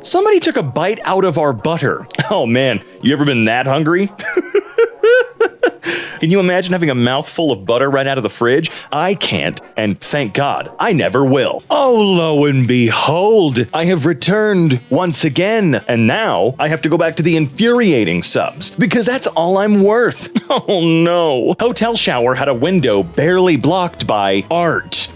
Somebody took a bite out of our butter. Oh man, you ever been that hungry? Can you imagine having a mouthful of butter right out of the fridge? I can't, and thank God, I never will. Oh, lo and behold, I have returned once again, and now I have to go back to the infuriating subs, because that's all I'm worth. Oh no. Hotel shower had a window barely blocked by art.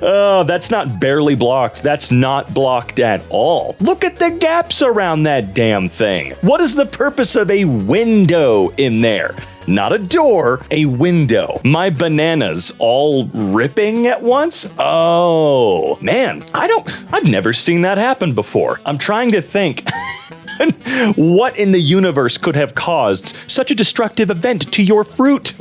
Oh, that's not barely blocked. That's not blocked at all. Look at the gaps around that damn thing. What is the purpose of a window in there? Not a door, a window. My bananas all ripping at once? Oh, man, I've never seen that happen before. I'm trying to think. What in the universe could have caused such a destructive event to your fruit?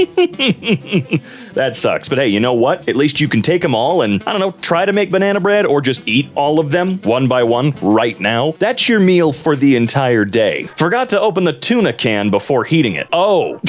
That sucks. But hey, you know what? At least you can take them all and, I don't know, try to make banana bread or just eat all of them one by one right now. That's your meal for the entire day. Forgot to open the tuna can before heating it. Oh.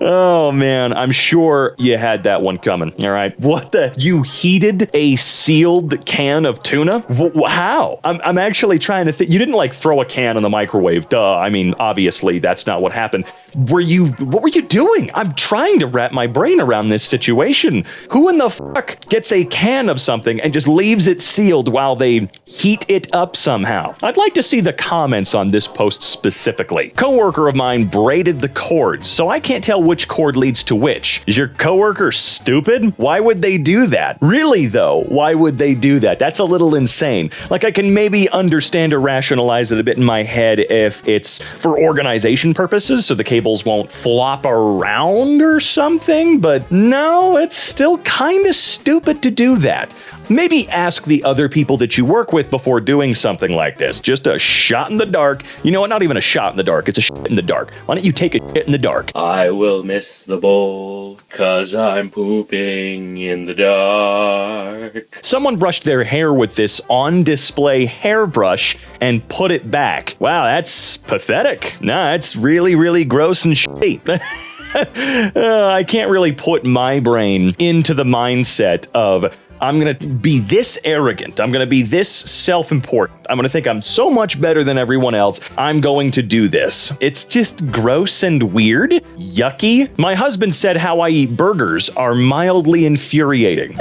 Oh man, I'm sure you had that one coming. All right, what the? You heated a sealed can of tuna? How? I'm actually trying to think. You didn't like throw a can in the microwave, duh. I mean, obviously that's not what happened. What were you doing? I'm trying to wrap my brain around this situation. Who in the fuck gets a can of something and just leaves it sealed while they heat it up somehow? I'd like to see the comments on this post specifically. Coworker of mine braided the cords, so I can't tell which cord leads to which. Is your coworker stupid? Why would they do that? Really though, why would they do that? That's a little insane. Like, I can maybe understand or rationalize it a bit in my head if it's for organization purposes, so the cables won't flop around or something, but no, it's still kind of stupid to do that. Maybe ask the other people that you work with before doing something like this. Just a shot in the dark. You know what? Not even a shot in the dark. It's a shit in the dark. Why don't you take a shit in the dark? I will miss the bowl, 'cause I'm pooping in the dark. Someone brushed their hair with this on-display hairbrush and put it back. Wow, that's pathetic. Nah, it's really, really gross and shitty. I can't really put my brain into the mindset of, I'm going to be this arrogant. I'm going to be this self-important. I'm going to think I'm so much better than everyone else. I'm going to do this. It's just gross and weird. Yucky. My husband said how I eat burgers are mildly infuriating.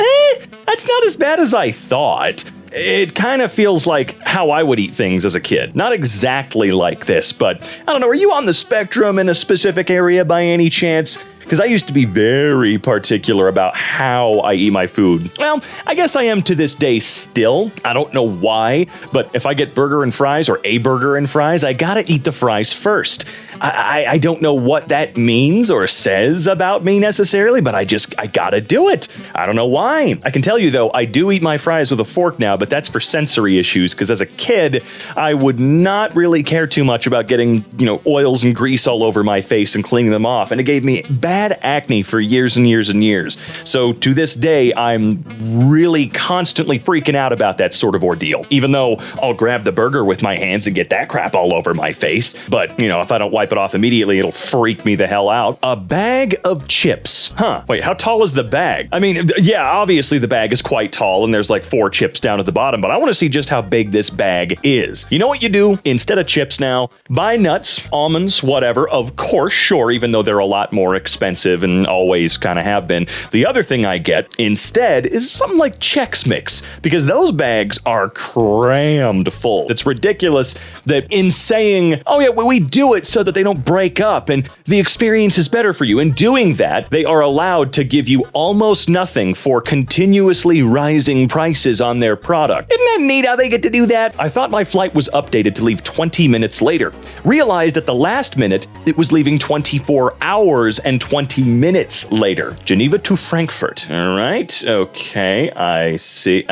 That's not as bad as I thought. It kind of feels like how I would eat things as a kid. Not exactly like this, but I don't know. Are you on the spectrum in a specific area by any chance? Because I used to be very particular about how I eat my food. Well, I guess I am to this day still. I don't know why, but if I get burger and fries or a burger and fries, I gotta eat the fries first. I don't know what that means or says about me necessarily, but I gotta do it. I don't know why. I can tell you though, I do eat my fries with a fork now, but that's for sensory issues, because as a kid, I would not really care too much about getting, oils and grease all over my face and cleaning them off, and it gave me bad acne for years and years and years. So to this day, I'm really constantly freaking out about that sort of ordeal, even though I'll grab the burger with my hands and get that crap all over my face. But, if I don't wipe it off immediately, it'll freak me the hell out. A bag of chips. Huh. Wait, how tall is the bag? I mean, yeah, obviously the bag is quite tall and there's like 4 chips down at the bottom, but I want to see just how big this bag is. You know what you do? Instead of chips now, buy nuts, almonds, whatever. Of course, sure, even though they're a lot more expensive and always kind of have been. The other thing I get instead is something like Chex Mix, because those bags are crammed full. It's ridiculous that in saying, oh yeah, well, we do it so that they don't break up and the experience is better for you. In doing that, they are allowed to give you almost nothing for continuously rising prices on their product. Isn't that neat how they get to do that? I thought my flight was updated to leave 20 minutes later. Realized at the last minute, it was leaving 24 hours and 20 minutes later. Geneva to Frankfurt. All right. Okay. I see.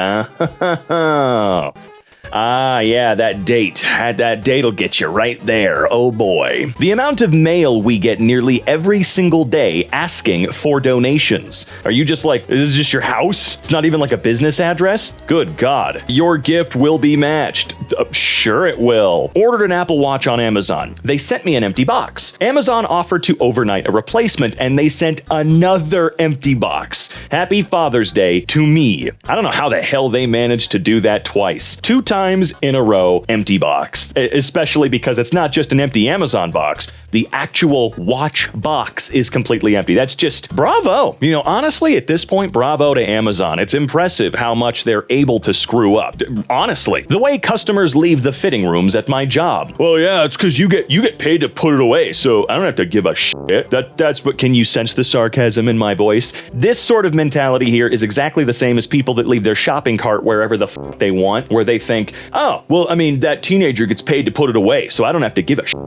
Ah, yeah, that date. That date'll get you right there. Oh boy. The amount of mail we get nearly every single day asking for donations. Are you just like, is this just your house? It's not even like a business address? Good God. Your gift will be matched. Sure it will. Ordered an Apple Watch on Amazon. They sent me an empty box. Amazon offered to overnight a replacement, and they sent another empty box. Happy Father's Day to me. I don't know how the hell they managed to do that twice. 2 times in a row, empty box. Especially because it's not just an empty Amazon box. The actual watch box is completely empty. That's just bravo. You know, honestly, at this point, bravo to Amazon. It's impressive how much they're able to screw up. Honestly, the way customers leave the fitting rooms at my job. Well, yeah, it's because you get paid to put it away, so I don't have to give a shit. That's what. Can you sense the sarcasm in my voice? This sort of mentality here is exactly the same as people that leave their shopping cart wherever the they want, where they think, oh, well, I mean, that teenager gets paid to put it away, so I don't have to give a shit.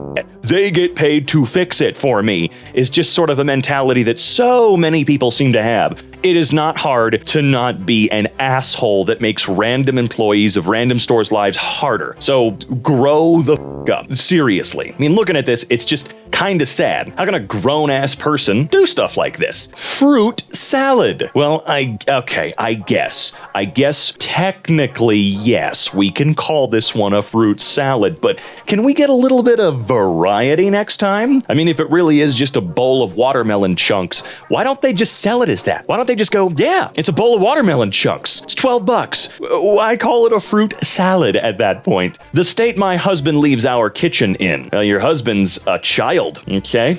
They get paid to fix it for me, is just sort of a mentality that so many people seem to have. It is not hard to not be an asshole that makes random employees of random stores' lives harder. So grow the up. Seriously. I mean, looking at this, it's just kind of sad. How can a grown-ass person do stuff like this? Fruit salad. Well, I guess technically, yes, we can call this one a fruit salad, but can we get a little bit of variety next time? I mean, if it really is just a bowl of watermelon chunks, why don't they just sell it as that? Why don't they just go, yeah, it's a bowl of watermelon chunks. It's $12. I call it a fruit salad at that point. The state my husband leaves our kitchen in. Your husband's a child, okay?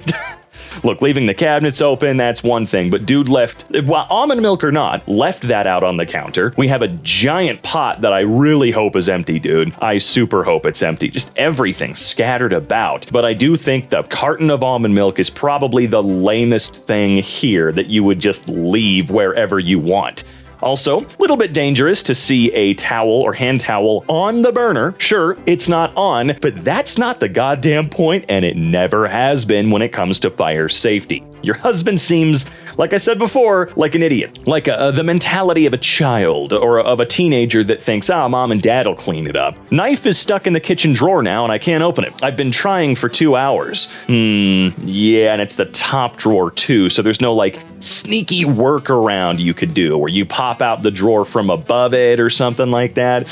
Look, leaving the cabinets open, that's one thing, but dude left, well, almond milk or not, left that out on the counter. We have a giant pot that I really hope is empty, dude. I super hope it's empty. Just everything scattered about. But I do think the carton of almond milk is probably the lamest thing here that you would just leave wherever you want. Also, a little bit dangerous to see a towel or hand towel on the burner. Sure, it's not on, but that's not the goddamn point, and it never has been when it comes to fire safety. Your husband seems, like I said before, like an idiot. Like the mentality of a child or of a teenager that thinks, mom and dad will clean it up. Knife is stuck in the kitchen drawer now and I can't open it. I've been trying for 2 hours. Yeah, and it's the top drawer too, so there's no like sneaky workaround you could do where you pop out the drawer from above it or something like that.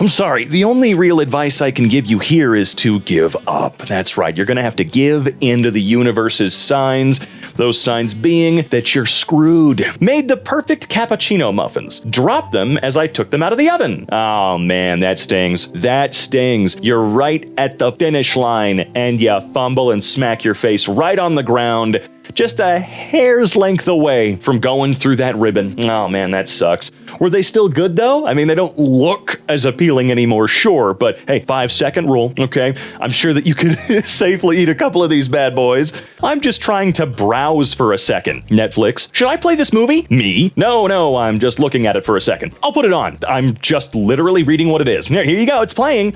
I'm sorry, the only real advice I can give you here is to give up. That's right, you're gonna have to give into the universe's signs. Those signs being that you're screwed. Made the perfect cappuccino muffins. Dropped them as I took them out of the oven. Oh man, that stings. That stings. You're right at the finish line and you fumble and smack your face right on the ground, just a hair's length away from going through that ribbon. Oh man, that sucks. Were they still good though? I mean, they don't look as appealing anymore, sure, but hey, 5-second rule, okay? I'm sure that you could safely eat a couple of these bad boys. I'm just trying to browse for a second. Netflix, should I play this movie? Me? No, I'm just looking at it for a second. I'll put it on. I'm just literally reading what it is. Here you go, it's playing.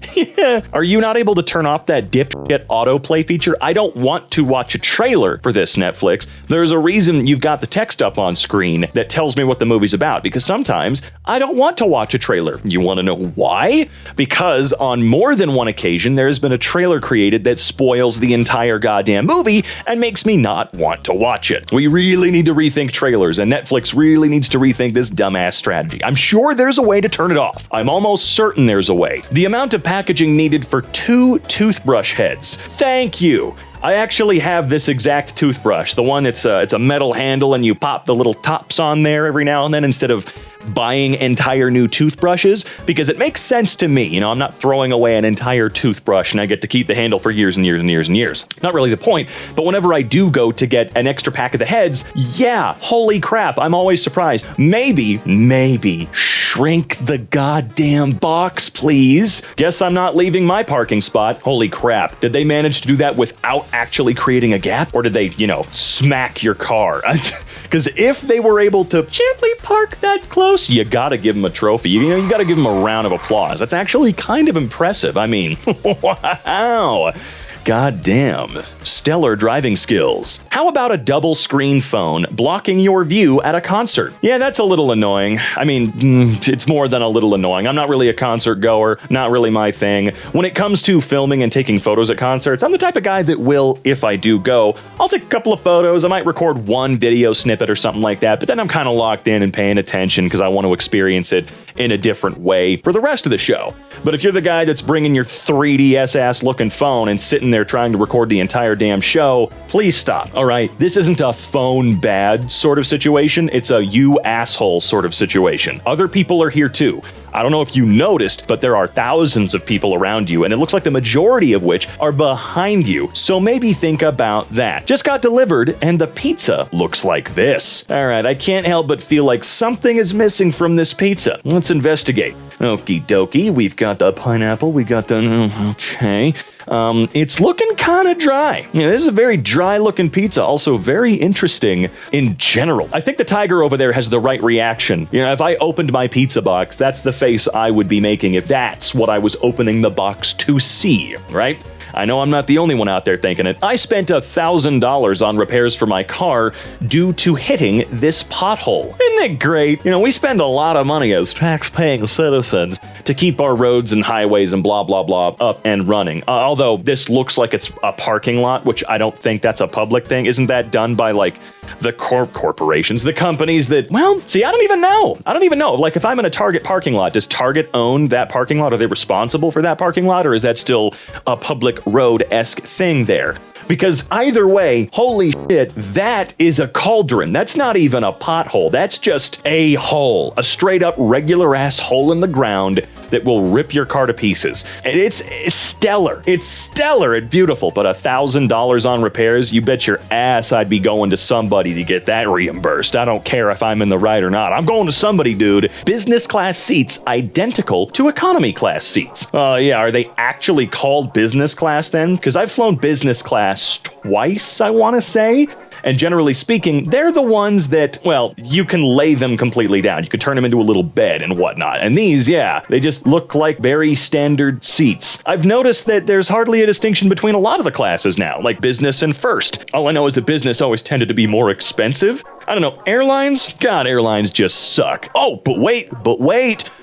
Are you not able to turn off that dipshit autoplay feature? I don't want to watch a trailer for this Netflix. There's a reason you've got the text up on screen that tells me what the movie's about, because sometimes I don't want to watch a trailer. You want to know why? Because on more than one occasion, there's been a trailer created that spoils the entire goddamn movie and makes me not want to watch it. We really need to rethink trailers, and Netflix really needs to rethink this dumbass strategy. I'm sure there's a way to turn it off. I'm almost certain there's a way. The amount of packaging needed for 2 toothbrush heads. Thank you. I actually have this exact toothbrush, the one it's a metal handle and you pop the little tops on there every now and then instead of buying entire new toothbrushes, because it makes sense to me. You know, I'm not throwing away an entire toothbrush and I get to keep the handle for years and years and years and years. Not really the point, but whenever I do go to get an extra pack of the heads, yeah, holy crap, I'm always surprised. Maybe, shrink the goddamn box, please. Guess I'm not leaving my parking spot. Holy crap, did they manage to do that without actually creating a gap? Or did they, smack your car? Because if they were able to gently park that close, you gotta give them a trophy. You gotta give them a round of applause. That's actually kind of impressive. I mean, wow. Goddamn. Stellar driving skills. How about a double screen phone blocking your view at a concert? Yeah, that's a little annoying. I mean, it's more than a little annoying. I'm not really a concert goer, not really my thing. When it comes to filming and taking photos at concerts, I'm the type of guy that will, if I do go, I'll take a couple of photos. I might record one video snippet or something like that, but then I'm kind of locked in and paying attention because I want to experience it in a different way for the rest of the show. But if you're the guy that's bringing your 3DS ass looking phone and sitting there trying to record the entire damn show, please stop, all right? This isn't a phone bad sort of situation. It's a you asshole sort of situation. Other people are here too. I don't know if you noticed, but there are thousands of people around you, and it looks like the majority of which are behind you. So maybe think about that. Just got delivered, and the pizza looks like this. All right, I can't help but feel like something is missing from this pizza. Let's investigate. Okie dokie, we've got the pineapple, we got the... okay. It's looking kind of dry. Yeah, this is a very dry looking pizza, also very interesting in general. I think the tiger over there has the right reaction. You know, if I opened my pizza box, that's the face I would be making if that's what I was opening the box to see, right? I know I'm not the only one out there thinking it. I spent $1,000 on repairs for my car due to hitting this pothole. Isn't it great? You know, we spend a lot of money as tax-paying citizens to keep our roads and highways and blah, blah, blah up and running. Although this looks like it's a parking lot, which I don't think that's a public thing. Isn't that done by, like, the corporations, the companies that, well, see, I don't even know. Like, if I'm in a Target parking lot, does Target own that parking lot? Are they responsible for that parking lot? Or is that still a public road-esque thing there? Because either way, holy shit, that is a cauldron. That's not even a pothole. That's just a hole. A straight-up regular-ass hole in the ground that will rip your car to pieces. And it's stellar. It's stellar and beautiful, but $1,000 on repairs, you bet your ass I'd be going to somebody to get that reimbursed. I don't care if I'm in the right or not. I'm going to somebody, dude. Business class seats identical to economy class seats. Yeah, are they actually called business class then? Because I've flown business class twice, I want to say. And generally speaking, they're the ones that, well, you can lay them completely down. You could turn them into a little bed and whatnot. And these, yeah, they just look like very standard seats. I've noticed that there's hardly a distinction between a lot of the classes now, like business and first. All I know is that business always tended to be more expensive. I don't know, airlines? God, airlines just suck. Oh, but wait.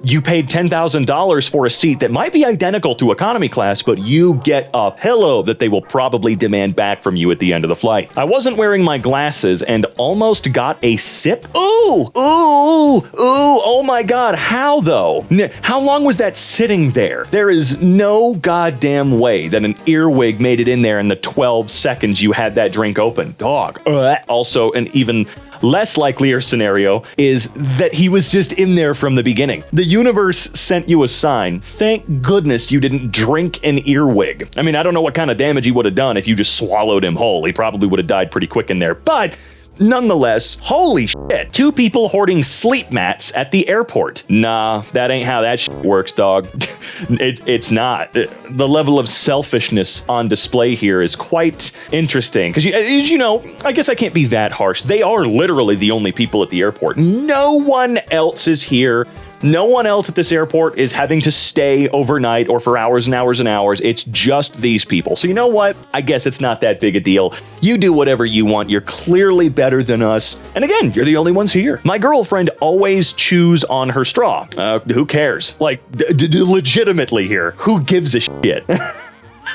You paid $10,000 for a seat that might be identical to economy class, but you get a pillow that they will probably demand back from you at the end of the flight. I wasn't wearing my glasses and almost got a sip. Ooh, oh my God, how though? How long was that sitting there? There is no goddamn way that an earwig made it in there in the 12 seconds you had that drink open. Dog. Also, an even less likelier scenario is that he was just in there from the beginning. The universe sent you a sign. Thank goodness you didn't drink an earwig. I mean, I don't know what kind of damage he would have done if you just swallowed him whole. He probably would have died pretty quick in there, but nonetheless, holy shit. 2 people hoarding sleep mats at the airport. Nah, that ain't how that shit works, dog. It's not. The level of selfishness on display here is quite interesting. Because, as you know, I guess I can't be that harsh. They are literally the only people at the airport. No one else is here. No one else at this airport is having to stay overnight or for hours and hours and hours. It's just these people. So you know what? I guess it's not that big a deal. You do whatever you want. You're clearly better than us. And again, you're the only ones here. My girlfriend always chews on her straw. Who cares? Like, legitimately here. Who gives a shit?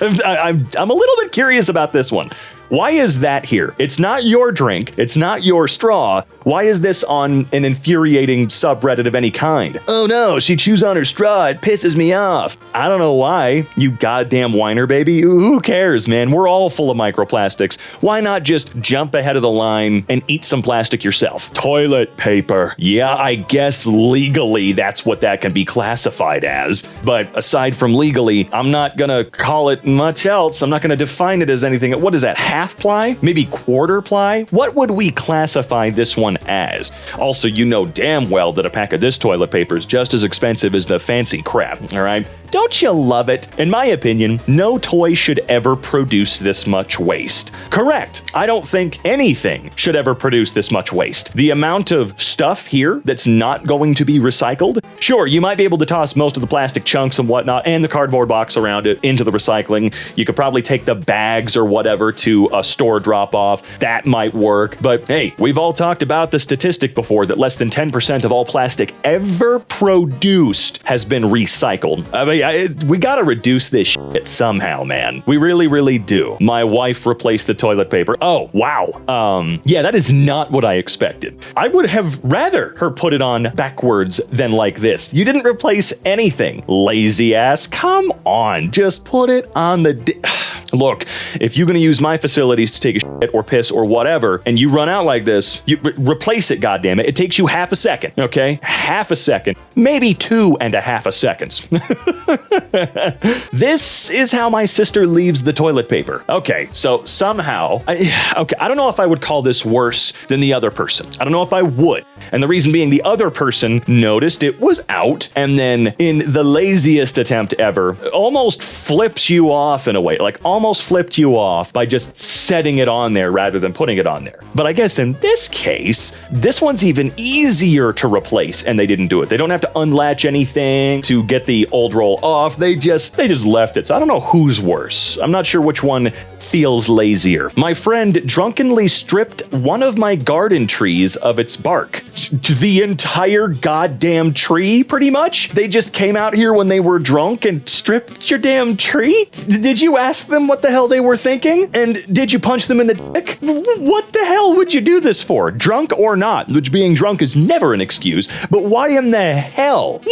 I'm a little bit curious about this one. Why is that here? It's not your drink. It's not your straw. Why is this on an infuriating subreddit of any kind? Oh no, she chews on her straw. It pisses me off. I don't know why, you goddamn whiner baby. Who cares, man? We're all full of microplastics. Why not just jump ahead of the line and eat some plastic yourself? Toilet paper. Yeah, I guess legally that's what that can be classified as. But aside from legally, I'm not gonna call it much else. I'm not gonna define it as anything. What is that? Half ply? Maybe quarter ply? What would we classify this one as? Also, you know damn well that a pack of this toilet paper is just as expensive as the fancy crap, all right? Don't you love it? In my opinion, no toy should ever produce this much waste. Correct. I don't think anything should ever produce this much waste. The amount of stuff here that's not going to be recycled, sure, you might be able to toss most of the plastic chunks and whatnot and the cardboard box around it into the recycling. You could probably take the bags or whatever to a store drop-off. That might work. But hey, we've all talked about the statistic before that less than 10% of all plastic ever produced has been recycled. I mean, we gotta reduce this shit somehow, man. We really, really do. My wife replaced the toilet paper. Oh, wow. Yeah, that is not what I expected. I would have rather her put it on backwards than like this. You didn't replace anything, lazy ass. Come on, just put it on the... Look, if you're gonna use my facilities to take a shit or piss or whatever, and you run out like this, you replace it, goddammit. It takes you half a second, okay? Half a second. Maybe 2.5 seconds. This is how my sister leaves the toilet paper. Okay, so somehow, I don't know if I would call this worse than the other person. I don't know if I would. And the reason being, the other person noticed it was out, and then in the laziest attempt ever, almost flips you off in a way, like almost flipped you off by just setting it on there rather than putting it on there. But I guess in this case, this one's even easier to replace, and they didn't do it. They don't have to unlatch anything to get the old roll off. They just left it. So I don't know who's worse. I'm not sure which one feels lazier. My friend drunkenly stripped one of my garden trees of its bark. The entire goddamn tree, pretty much. They just came out here when they were drunk and stripped your damn tree? Did you ask them what the hell they were thinking? And did you punch them in the dick? What the hell would you do this for? Drunk or not, which being drunk is never an excuse, but why in the hell?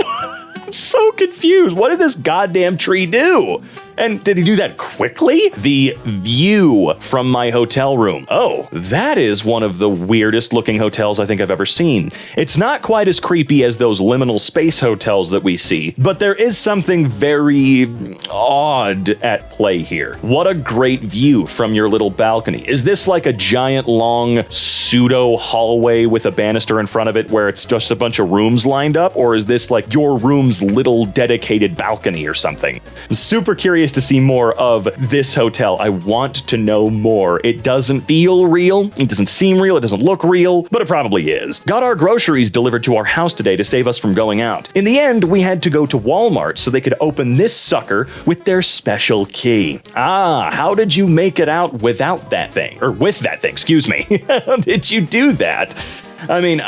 I'm so confused. What did this goddamn tree do? And did he do that quickly? The view from my hotel room. Oh, that is one of the weirdest looking hotels I think I've ever seen. It's not quite as creepy as those liminal space hotels that we see, but there is something very odd at play here. What a great view from your little balcony. Is this like a giant long pseudo hallway with a banister in front of it where it's just a bunch of rooms lined up? Or is this like your room's little dedicated balcony or something? I'm super curious to see more of this hotel. I want to know more. It doesn't feel real. It doesn't seem real. It doesn't look real, but it probably is. Got our groceries delivered to our house today to save us from going out. In the end, we had to go to Walmart so they could open this sucker with their special key. Ah, how did you make it out without that thing? Or with that thing, excuse me. How did you do that? I mean,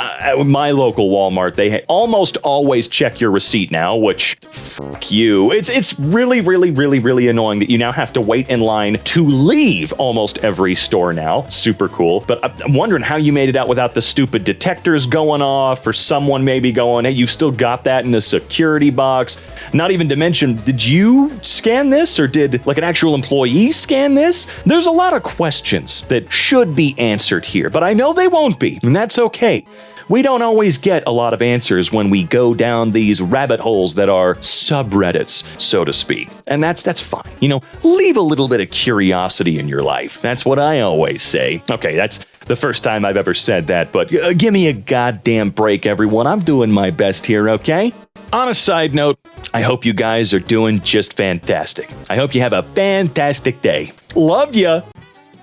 my local Walmart, they almost always check your receipt now, which, fuck you. It's really, really, really, really annoying that you now have to wait in line to leave almost every store now. Super cool. But I'm wondering how you made it out without the stupid detectors going off, or someone maybe going, hey, you've still got that in the security box. Not even to mention, did you scan this, or did like an actual employee scan this? There's a lot of questions that should be answered here, but I know they won't be, and that's okay. We don't always get a lot of answers when we go down these rabbit holes that are subreddits, so to speak. And that's fine. You know, leave a little bit of curiosity in your life. That's what I always say. Okay, that's the first time I've ever said that, but give me a goddamn break, everyone. I'm doing my best here, okay? On a side note, I hope you guys are doing just fantastic. I hope you have a fantastic day. Love ya!